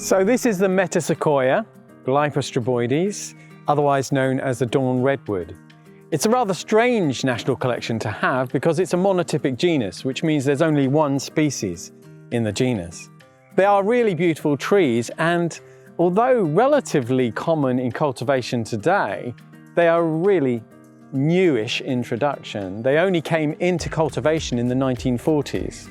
So this is the Metasequoia, Glypostroboides, otherwise known as the Dawn Redwood. It's a rather strange national collection to have because it's a monotypic genus, which means there's only one species in the genus. They are really beautiful trees, and although relatively common in cultivation today, they are a really newish introduction. They only came into cultivation in the 1940s.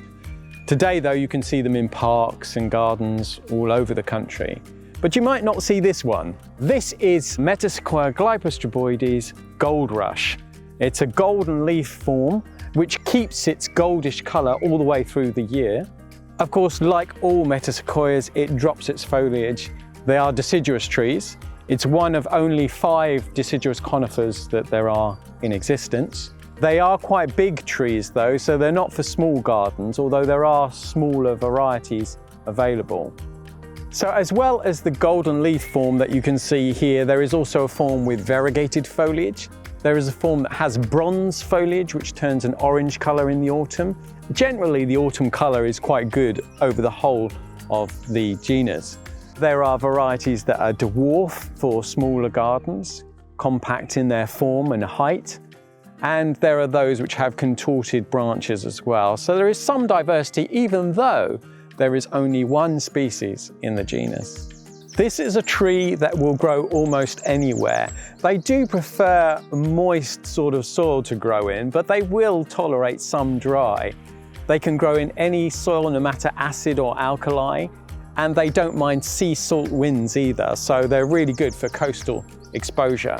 Today though, you can see them in parks and gardens all over the country. But you might not see this one. This is Metasequoia Glypostroboides Gold Rush. It's a golden leaf form which keeps its goldish colour all the way through the year. Of course, like all Metasequoias, it drops its foliage. They are deciduous trees. It's one of only 5 deciduous conifers that there are in existence. They are quite big trees though, so they're not for small gardens, although there are smaller varieties available. So as well as the golden leaf form that you can see here, there is also a form with variegated foliage. There is a form that has bronze foliage, which turns an orange colour in the autumn. Generally, the autumn colour is quite good over the whole of the genus. There are varieties that are dwarf for smaller gardens, compact in their form and height. And there are those which have contorted branches as well. So there is some diversity, even though there is only one species in the genus. This is a tree that will grow almost anywhere. They do prefer moist sort of soil to grow in, but they will tolerate some dry. They can grow in any soil, no matter acid or alkali, and they don't mind sea salt winds either, so they're really good for coastal exposure.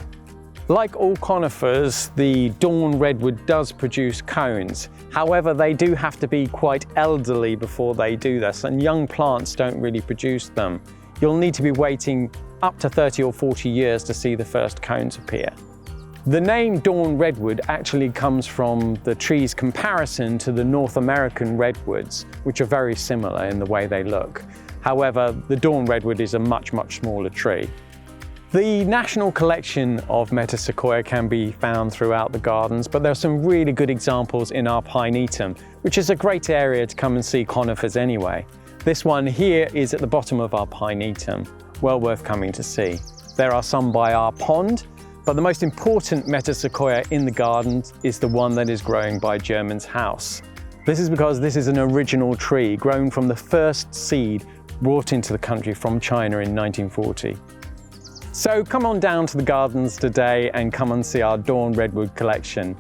Like all conifers, the Dawn Redwood does produce cones. However, they do have to be quite elderly before they do this, and young plants don't really produce them. You'll need to be waiting up to 30 or 40 years to see the first cones appear. The name Dawn Redwood actually comes from the tree's comparison to the North American redwoods, which are very similar in the way they look. However, the Dawn Redwood is a much, much smaller tree. The national collection of Metasequoia can be found throughout the gardens, but there are some really good examples in our Pinetum, which is a great area to come and see conifers anyway. This one here is at the bottom of our Pinetum, well worth coming to see. There are some by our pond, but the most important Metasequoia in the garden is the one that is growing by German's house. This is because this is an original tree grown from the first seed brought into the country from China in 1940. So come on down to the gardens today and come and see our Dawn Redwood collection.